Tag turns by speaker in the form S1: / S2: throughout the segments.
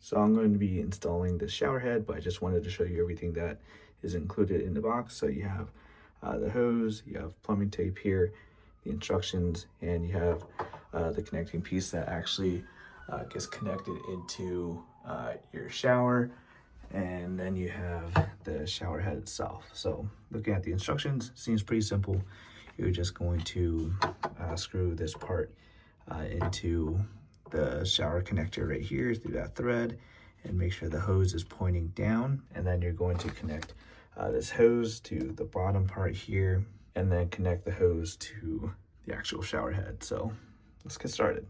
S1: So I'm going to be installing the shower head, but I just wanted to show you everything that is included in the box. So you have the hose, you have plumbing tape here, the instructions, and you have the connecting piece that actually gets connected into your shower. And then you have the shower head itself. So looking at the instructions, seems pretty simple. You're just going to screw this part into the shower connector right here through that thread, and make sure the hose is pointing down. And then you're going to connect this hose to the bottom part here, and then connect the hose to the actual shower head. So let's get started.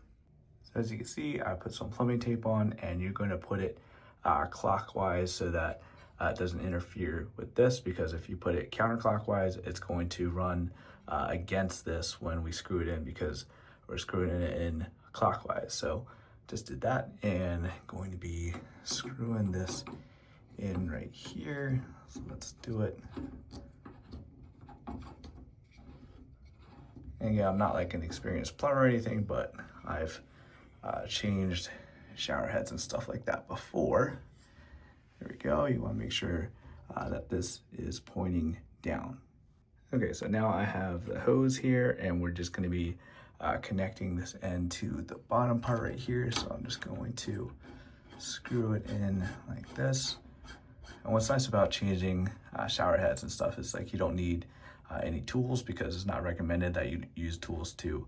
S1: So as you can see, I put some plumbing tape on, and you're going to put it clockwise so that it doesn't interfere with this, because if you put it counterclockwise, it's going to run against this when we screw it in, because we're screwing it in clockwise. So just did that, and going to be screwing this in right here. So let's do it. And yeah, I'm not like an experienced plumber or anything, but I've changed shower heads and stuff like that before. There we go. You want to make sure that this is pointing down. Okay, so now I have the hose here, and we're just going to be connecting this end to the bottom part right here. So I'm just going to screw it in like this. And what's nice about changing shower heads and stuff is like you don't need any tools, because it's not recommended that you use tools to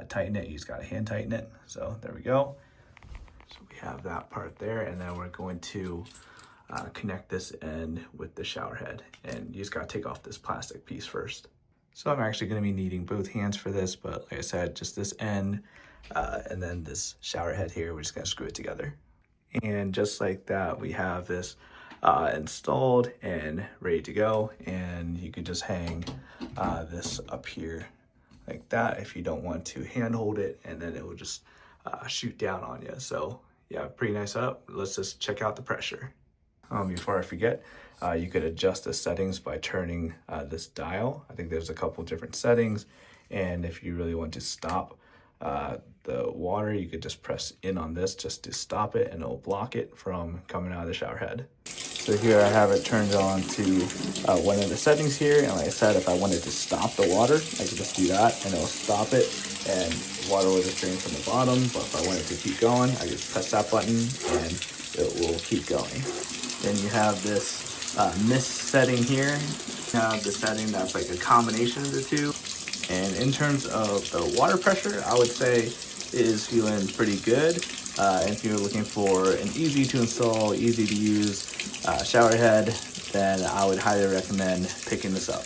S1: tighten it. You just got to hand tighten it. So there we go. So we have that part there, and then we're going to connect this end with the shower head, and you just got to take off this plastic piece first. So I'm actually going to be needing both hands for this, but like I said, just this end and then this shower head here, we're just going to screw it together. And just like that, we have this installed and ready to go, and you could just hang this up here like that if you don't want to hand hold it, and then it will just shoot down on you. So yeah, pretty nice setup. Let's just check out the pressure. Before I forget, you could adjust the settings by turning this dial. I think there's a couple different settings, and if you really want to stop the water, you could just press in on this just to stop it, and it'll block it from coming out of the shower head. So here I have it turned on to one of the settings here, and like I said, if I wanted to stop the water, I could just do that and it'll stop it, and water will just drain from the bottom. But if I wanted to keep going, I just press that button and it will keep going. Then you have this mist setting here. You have the setting that's like a combination of the two. And in terms of the water pressure, I would say it is feeling pretty good. And if you're looking for an easy to install, easy to use shower head, then I would highly recommend picking this up.